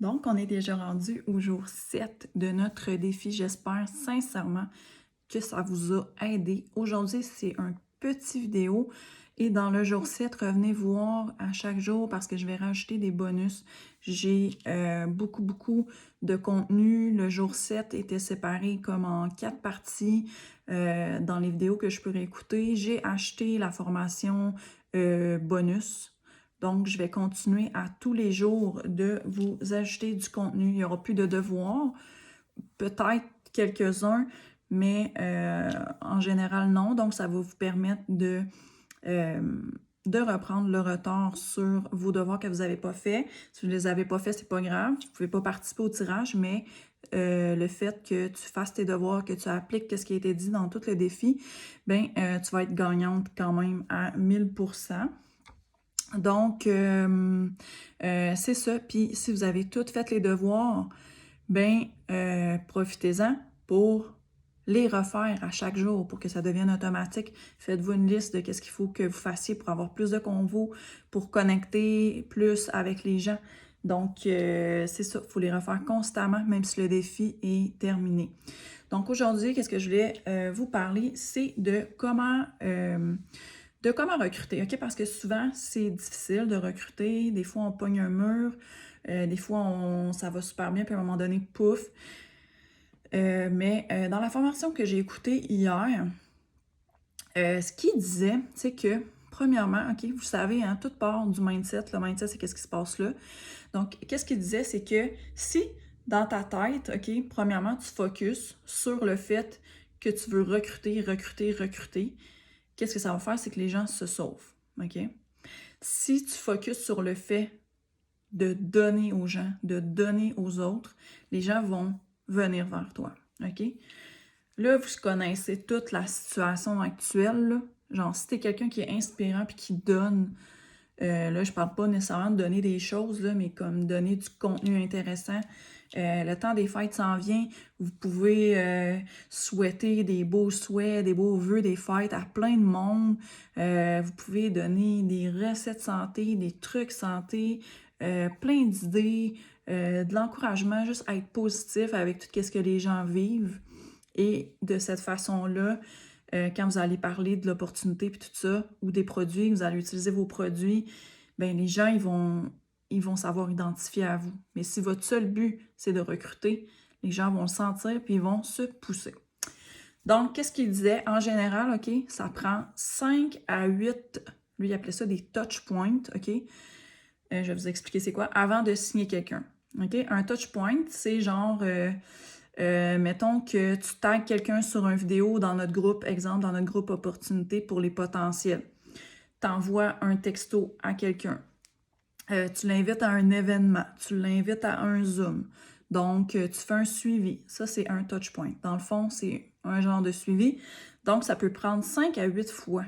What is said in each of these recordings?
Donc, on est déjà rendu au jour 7 de notre défi. J'espère sincèrement que ça vous a aidé. Aujourd'hui, c'est un petit vidéo et dans le jour 7, revenez voir à chaque jour parce que je vais rajouter des bonus. J'ai beaucoup de contenu. Le jour 7 était séparé comme en 4 parties dans les vidéos que je peux réécouter. J'ai acheté la formation bonus. Donc, je vais continuer à tous les jours de vous ajouter du contenu. Il n'y aura plus de devoirs, peut-être quelques-uns, mais en général, non. Donc, ça va vous permettre euh, de reprendre le retard sur vos devoirs que vous n'avez pas fait. Si vous ne les avez pas faits, c'est pas grave. Vous ne pouvez pas participer au tirage, mais le fait que tu fasses tes devoirs, que tu appliques ce qui a été dit dans tout le défi, ben, tu vas être gagnante quand même à 1000%. Donc, c'est ça. Puis, si vous avez toutes fait les devoirs, ben, profitez-en pour les refaire à chaque jour pour que ça devienne automatique. Faites-vous une liste de qu'est-ce qu'il faut que vous fassiez pour avoir plus de convos, pour connecter plus avec les gens. Donc, c'est ça. Il faut les refaire constamment, même si le défi est terminé. Donc, aujourd'hui, qu'est-ce que je voulais vous parler? C'est de comment recruter, OK? Parce que souvent, c'est difficile de recruter. Des fois, on pogne un mur. Des fois, ça va super bien, puis à un moment donné, pouf. Mais dans la formation que j'ai écoutée hier, ce qu'il disait, c'est que, premièrement, OK, vous savez, hein, toute part du mindset. Le mindset, c'est qu'est-ce qui se passe là. Donc, qu'est-ce qu'il disait, c'est que si, dans ta tête, OK, premièrement, tu focuses sur le fait que tu veux recruter, qu'est-ce que ça va faire, c'est que les gens se sauvent, OK? Si tu focuses sur le fait de donner aux gens, de donner aux autres, les gens vont venir vers toi, OK? Là, vous connaissez toute la situation actuelle, là. Genre, si t'es quelqu'un qui est inspirant puis qui donne, là, je parle pas nécessairement de donner des choses, là, mais comme donner du contenu intéressant. Le temps des fêtes s'en vient. Vous pouvez souhaiter des beaux souhaits, des beaux vœux des fêtes à plein de monde. Vous pouvez donner des recettes santé, des trucs santé, plein d'idées, de l'encouragement, juste à être positif avec tout ce que les gens vivent. Et de cette façon-là, quand vous allez parler de l'opportunité puis tout ça, ou des produits, vous allez utiliser vos produits, ben les gens, ils vont savoir identifier à vous. Mais si votre seul but, c'est de recruter, les gens vont le sentir puis ils vont se pousser. Donc, qu'est-ce qu'il disait? En général, OK, ça prend 5 à 8, lui, il appelait ça des touch points, OK? Je vais vous expliquer c'est quoi, avant de signer quelqu'un. OK? Un touch point, c'est genre... mettons que tu tagues quelqu'un sur une vidéo dans notre groupe, exemple, dans notre groupe opportunité pour les potentiels. T'envoies un texto à quelqu'un. Tu l'invites à un événement. Tu l'invites à un Zoom. Donc, tu fais un suivi. Ça, c'est un touch point. Dans le fond, c'est un genre de suivi. Donc, ça peut prendre 5 à 8 fois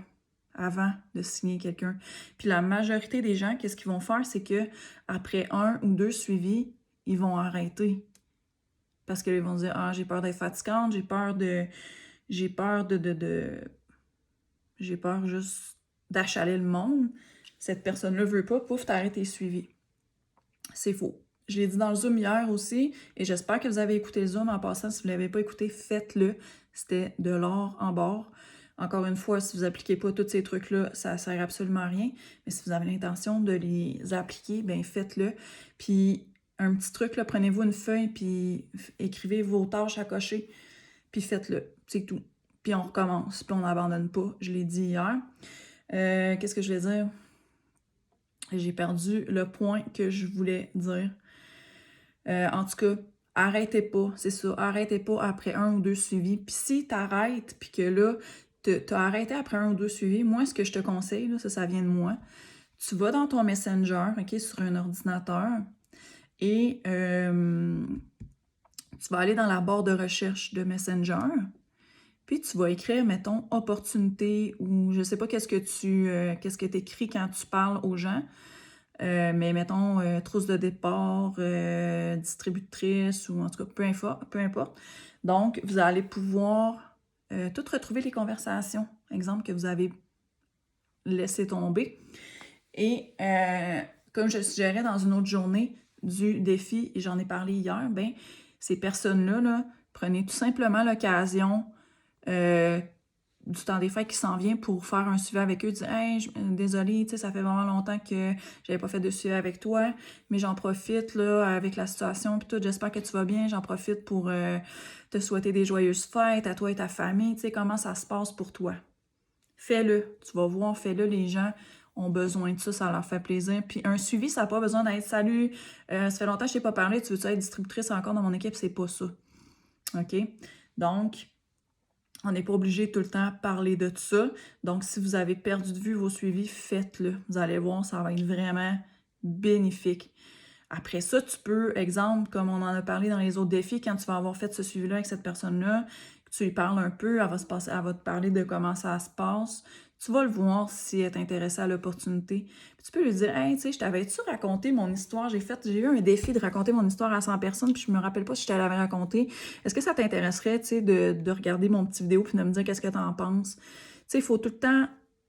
avant de signer quelqu'un. Puis la majorité des gens, qu'est-ce qu'ils vont faire? C'est que après 1 ou 2 suivis, ils vont arrêter. Parce qu'ils vont dire, ah, j'ai peur d'être fatigante, j'ai peur j'ai peur juste d'achaler le monde. Cette personne-là veut pas, pouf, t'arrêtes tes suivis. C'est faux. Je l'ai dit dans le Zoom hier aussi, et j'espère que vous avez écouté le Zoom. En passant, si vous ne l'avez pas écouté, faites-le. C'était de l'or en bord. Encore une fois, si vous n'appliquez pas tous ces trucs-là, ça ne sert absolument à rien. Mais si vous avez l'intention de les appliquer, bien faites-le. Puis un petit truc, là, prenez-vous une feuille, puis écrivez vos tâches à cocher, puis faites-le. C'est tout. Puis on recommence, puis on n'abandonne pas. Je l'ai dit hier. Qu'est-ce que je vais dire? J'ai perdu le point que je voulais dire. En tout cas, arrêtez pas, c'est ça. Arrêtez pas après 1 ou 2 suivis. Puis si t'arrêtes, puis que là, t'as arrêté après 1 ou 2 suivis, moi, ce que je te conseille, là, ça vient de moi, tu vas dans ton Messenger, OK, sur un ordinateur, et tu vas aller dans la barre de recherche de Messenger, puis tu vas écrire, mettons, opportunité, ou je sais pas qu'est-ce que t'écris quand tu parles aux gens. Mais mettons, trousse de départ, distributrice, ou en tout cas, peu importe. Donc, vous allez pouvoir tout retrouver les conversations, exemple, que vous avez laissé tomber. Et comme je suggérais dans une autre journée, du défi, et j'en ai parlé hier, ben ces personnes-là, là, prenez tout simplement l'occasion du temps des fêtes qui s'en vient pour faire un suivi avec eux, dire « Hey, désolée, tu sais, ça fait vraiment longtemps que j'avais pas fait de suivi avec toi, mais j'en profite, là, avec la situation, puis tout, j'espère que tu vas bien, j'en profite pour te souhaiter des joyeuses fêtes à toi et ta famille, tu sais, comment ça se passe pour toi. » Fais-le, tu vas voir, fais-le, les gens ont besoin de ça, ça leur fait plaisir. Puis un suivi, ça n'a pas besoin d'être « Salut, ça fait longtemps que je t'ai pas parlé, tu veux-tu être distributrice encore dans mon équipe? » C'est pas ça. OK? Donc, on n'est pas obligé tout le temps de parler de tout ça. Donc, si vous avez perdu de vue vos suivis, faites-le. Vous allez voir, ça va être vraiment bénéfique. Après ça, tu peux, exemple, comme on en a parlé dans les autres défis, quand tu vas avoir fait ce suivi-là avec cette personne-là, que tu lui parles un peu, elle va te parler de comment ça se passe. Tu vas le voir si elle est intéressée à l'opportunité. Puis tu peux lui dire « Hey, tu sais, je t'avais-tu raconté mon histoire? J'ai eu un défi de raconter mon histoire à 100 personnes, puis je me rappelle pas si je te l'avais raconté. Est-ce que ça t'intéresserait, tu sais, de regarder mon petit vidéo puis de me dire qu'est-ce que t'en penses? » Tu sais, il faut tout le temps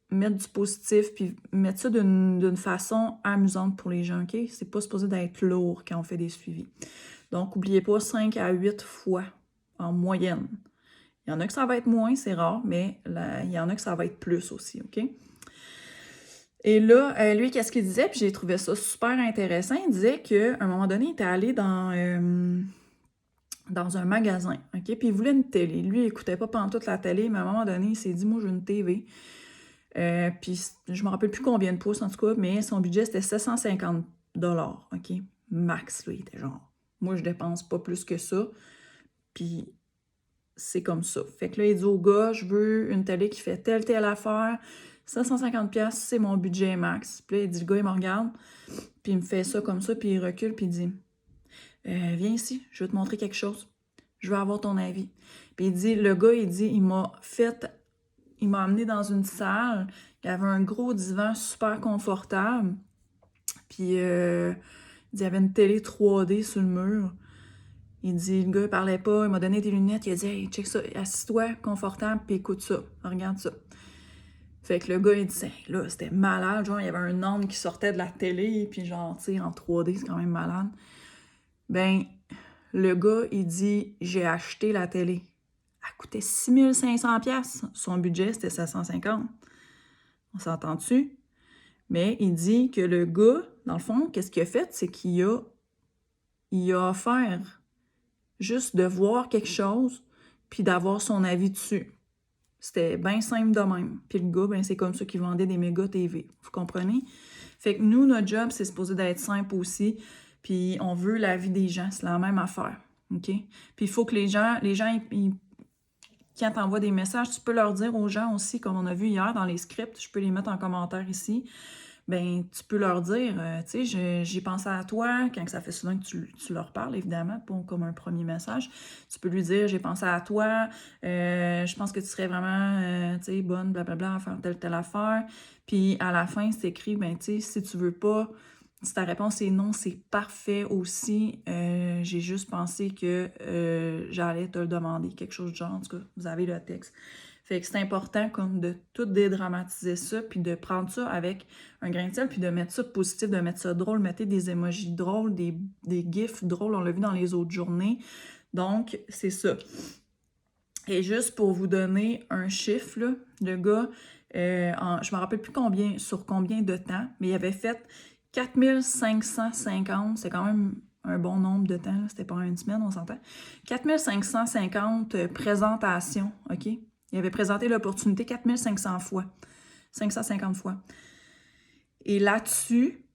mettre du positif, puis mettre ça d'une façon amusante pour les gens, OK? C'est pas supposé d'être lourd quand on fait des suivis. Donc, n'oubliez pas 5 à 8 fois en moyenne. Il y en a que ça va être moins, c'est rare, mais il y en a que ça va être plus aussi, OK? Et là, lui, qu'est-ce qu'il disait? Puis j'ai trouvé ça super intéressant. Il disait qu'à un moment donné, il était allé dans un magasin, OK? Puis il voulait une télé. Lui, il écoutait pas pantoute la télé, mais à un moment donné, il s'est dit « Moi, je veux une TV. » Puis je me rappelle plus combien de pouces, en tout cas, mais son budget, c'était 750 $, OK? Max, là, il était genre « Moi, je dépense pas plus que ça. » Puis c'est comme ça. Fait que là, il dit au gars, je veux une télé qui fait telle affaire. 750$, c'est mon budget max. Puis là, il dit, le gars, il me regarde, puis il me fait ça comme ça, puis il recule, puis il dit, viens ici, je vais te montrer quelque chose. Je veux avoir ton avis. Puis il dit, le gars, il m'a amené dans une salle, il y avait un gros divan super confortable, puis il y avait une télé 3D sur le mur. Il dit, le gars, il parlait pas, il m'a donné des lunettes, il a dit, hey, check ça, assis-toi, confortable, puis écoute ça, regarde ça. Fait que le gars, il dit, hey, là, c'était malade, genre, il y avait un homme qui sortait de la télé, puis genre, tu sais, en 3D, c'est quand même malade. Ben, le gars, il dit, j'ai acheté la télé. Elle coûtait 6500$. Son budget, c'était 750$. On s'entend-tu? Mais il dit que le gars, dans le fond, qu'est-ce qu'il a fait? C'est qu'il a offert juste de voir quelque chose, puis d'avoir son avis dessus. C'était bien simple de même. Puis le gars, ben, c'est comme ça qu'il vendait des méga TV. Vous comprenez? Fait que nous, notre job, c'est supposé d'être simple aussi. Puis on veut la vie des gens. C'est la même affaire. OK? Puis il faut que les gens quand tu envoies des messages, tu peux leur dire aux gens aussi, comme on a vu hier dans les scripts, je peux les mettre en commentaire ici. Ben, tu peux leur dire, tu sais, j'ai pensé à toi, quand ça fait souvent que tu leur parles, évidemment, pas comme un premier message. Tu peux lui dire, j'ai pensé à toi, je pense que tu serais vraiment, tu sais, bonne, blablabla, à faire telle affaire. Puis à la fin, c'est écrit, ben, tu sais, si tu veux pas, si ta réponse est non, c'est parfait aussi. J'ai juste pensé que j'allais te le demander, quelque chose de genre, en tout cas, vous avez le texte. Fait que c'est important comme de tout dédramatiser ça, puis de prendre ça avec un grain de sel, puis de mettre ça positif, de mettre ça drôle, mettez des emojis drôles, des gifs drôles, on l'a vu dans les autres journées. Donc, c'est ça. Et juste pour vous donner un chiffre, là, le gars, je me rappelle plus sur combien de temps, mais il avait fait 4550, c'est quand même un bon nombre de temps, c'était pas une semaine, on s'entend. 4550 présentations, OK? Il avait présenté l'opportunité 4500 fois. 550 fois. Et là-dessus,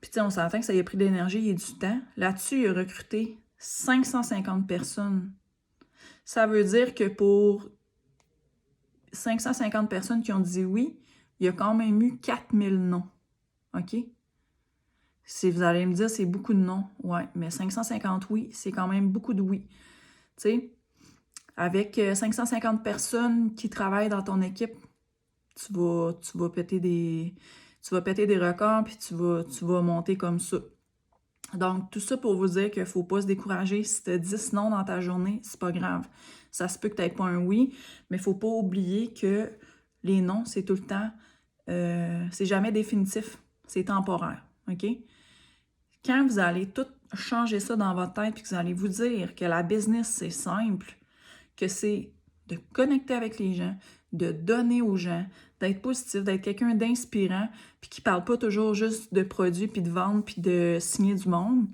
puis tu sais, on s'entend que ça y a pris de l'énergie et du temps. Là-dessus, il a recruté 550 personnes. Ça veut dire que pour 550 personnes qui ont dit oui, il y a quand même eu 4000 non. OK? Si vous allez me dire, c'est beaucoup de non. Ouais, mais 550 oui, c'est quand même beaucoup de oui. Tu sais? Avec 550 personnes qui travaillent dans ton équipe, tu vas péter des records, puis tu vas monter comme ça. Donc, tout ça pour vous dire qu'il ne faut pas se décourager. Si tu as 10 non dans ta journée, c'est pas grave. Ça se peut que tu n'aies pas un oui, mais il ne faut pas oublier que les non, c'est tout le temps, c'est jamais définitif, c'est temporaire, OK? Quand vous allez tout changer ça dans votre tête, puis que vous allez vous dire que la business, c'est simple, que c'est de connecter avec les gens, de donner aux gens, d'être positif, d'être quelqu'un d'inspirant, puis qui parle pas toujours juste de produits, puis de vendre, puis de signer du monde,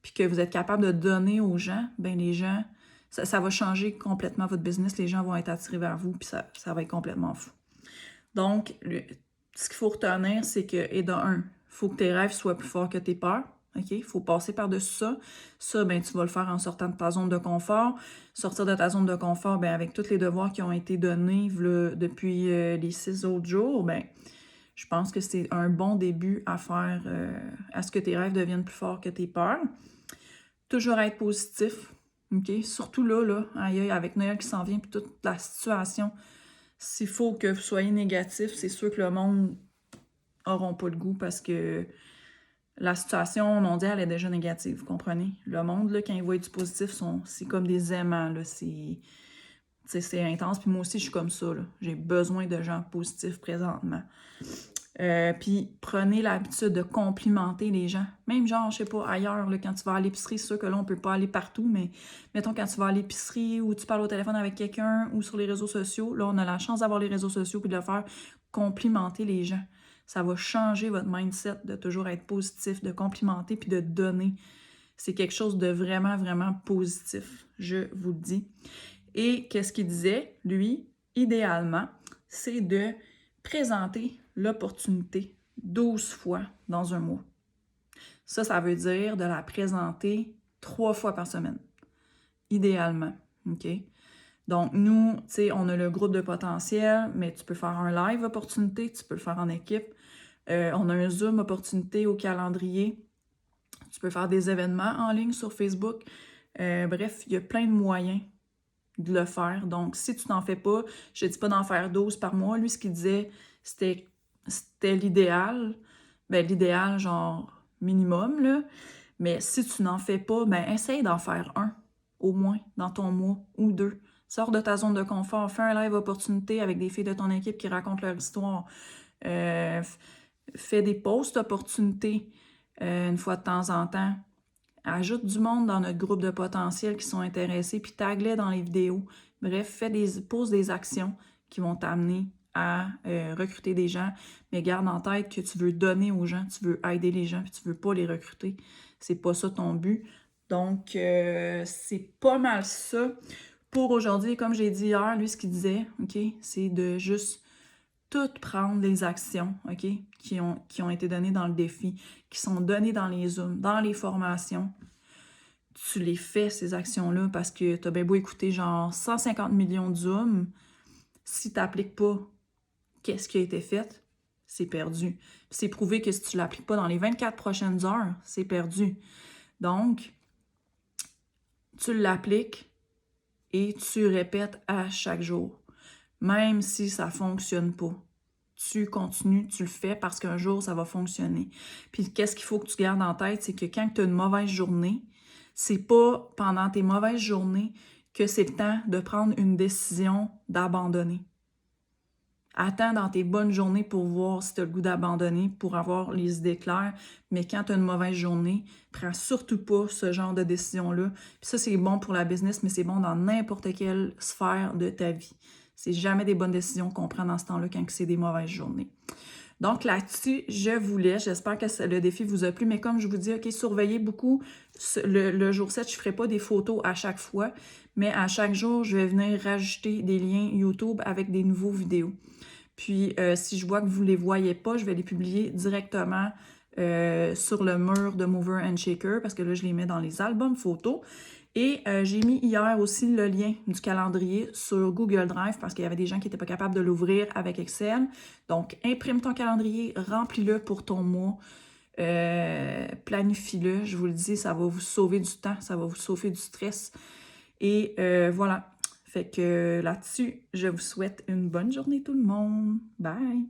puis que vous êtes capable de donner aux gens, ben les gens, ça va changer complètement votre business, les gens vont être attirés vers vous, puis ça va être complètement fou. Donc, ce qu'il faut retenir, c'est que, et de un, il faut que tes rêves soient plus forts que tes peurs. OK? Il faut passer par-dessus ça. Ça, ben, tu vas le faire en sortant de ta zone de confort. Sortir de ta zone de confort, ben, avec tous les devoirs qui ont été donnés là, depuis les 6 autres jours, ben, je pense que c'est un bon début à faire à ce que tes rêves deviennent plus forts que tes peurs. Toujours être positif. OK? Surtout là, aïe, aïe, avec Noël qui s'en vient, puis toute la situation. S'il faut que vous soyez négatif, c'est sûr que le monde n'auront pas le goût parce que la situation mondiale est déjà négative, vous comprenez? Le monde, là, quand il voit du positif, c'est comme des aimants, là, c'est intense. Puis moi aussi, je suis comme ça, là. J'ai besoin de gens positifs présentement. Puis prenez l'habitude de complimenter les gens. Même genre, je sais pas, ailleurs, là, quand tu vas à l'épicerie, c'est sûr que là, on peut pas aller partout, mais mettons quand tu vas à l'épicerie ou tu parles au téléphone avec quelqu'un ou sur les réseaux sociaux, là, on a la chance d'avoir les réseaux sociaux puis de le faire complimenter les gens. Ça va changer votre mindset de toujours être positif, de complimenter puis de donner. C'est quelque chose de vraiment, vraiment positif, je vous le dis. Et qu'est-ce qu'il disait, lui, idéalement, c'est de présenter l'opportunité 12 fois dans un mois. Ça veut dire de la présenter 3 fois par semaine, idéalement, OK? Donc, nous, tu sais, on a le groupe de potentiel, mais tu peux faire un live opportunité, tu peux le faire en équipe. On a un Zoom opportunité au calendrier. Tu peux faire des événements en ligne sur Facebook. Bref, il y a plein de moyens de le faire. Donc, si tu n'en fais pas, je ne dis pas d'en faire 12 par mois. Lui, ce qu'il disait, c'était l'idéal. Ben, l'idéal, genre minimum, là. Mais si tu n'en fais pas, ben, essaye d'en faire un, au moins, dans ton mois ou 2. Sors de ta zone de confort, fais un live opportunité avec des filles de ton équipe qui racontent leur histoire. Fais des posts opportunités une fois de temps en temps. Ajoute du monde dans notre groupe de potentiels qui sont intéressés, puis tag-les dans les vidéos. Bref, pose des actions qui vont t'amener à recruter des gens, mais garde en tête que tu veux donner aux gens, tu veux aider les gens, puis tu veux pas les recruter. C'est pas ça ton but. Donc, c'est pas mal ça pour aujourd'hui. Comme j'ai dit hier, lui, ce qu'il disait, OK, c'est de juste toutes prendre les actions, OK, qui ont été données dans le défi, qui sont données dans les Zooms, dans les formations. Tu les fais, ces actions-là, parce que tu as bien beau écouter genre 150 millions de Zooms, si tu n'appliques pas qu'est-ce qui a été fait, c'est perdu. C'est prouvé que si tu ne l'appliques pas dans les 24 prochaines heures, c'est perdu. Donc, tu l'appliques et tu répètes à chaque jour. Même si ça ne fonctionne pas, tu continues, tu le fais parce qu'un jour, ça va fonctionner. Puis qu'est-ce qu'il faut que tu gardes en tête, c'est que quand tu as une mauvaise journée, c'est pas pendant tes mauvaises journées que c'est le temps de prendre une décision d'abandonner. Attends dans tes bonnes journées pour voir si tu as le goût d'abandonner, pour avoir les idées claires. Mais quand tu as une mauvaise journée, prends surtout pas ce genre de décision-là. Puis ça, c'est bon pour la business, mais c'est bon dans n'importe quelle sphère de ta vie. C'est jamais des bonnes décisions qu'on prend dans ce temps-là quand c'est des mauvaises journées. Donc là-dessus, je vous laisse. J'espère que le défi vous a plu. Mais comme je vous dis, OK, surveillez beaucoup le jour 7. Je ne ferai pas des photos à chaque fois, mais à chaque jour, je vais venir rajouter des liens YouTube avec des nouveaux vidéos. Puis, si je vois que vous ne les voyez pas, je vais les publier directement sur le mur de Mover and Shaker parce que là, je les mets dans les albums photos. Et j'ai mis hier aussi le lien du calendrier sur Google Drive parce qu'il y avait des gens qui n'étaient pas capables de l'ouvrir avec Excel. Donc, imprime ton calendrier, remplis-le pour ton mois, planifie-le. Je vous le dis, ça va vous sauver du temps, ça va vous sauver du stress. Et voilà. Fait que là-dessus, je vous souhaite une bonne journée tout le monde. Bye!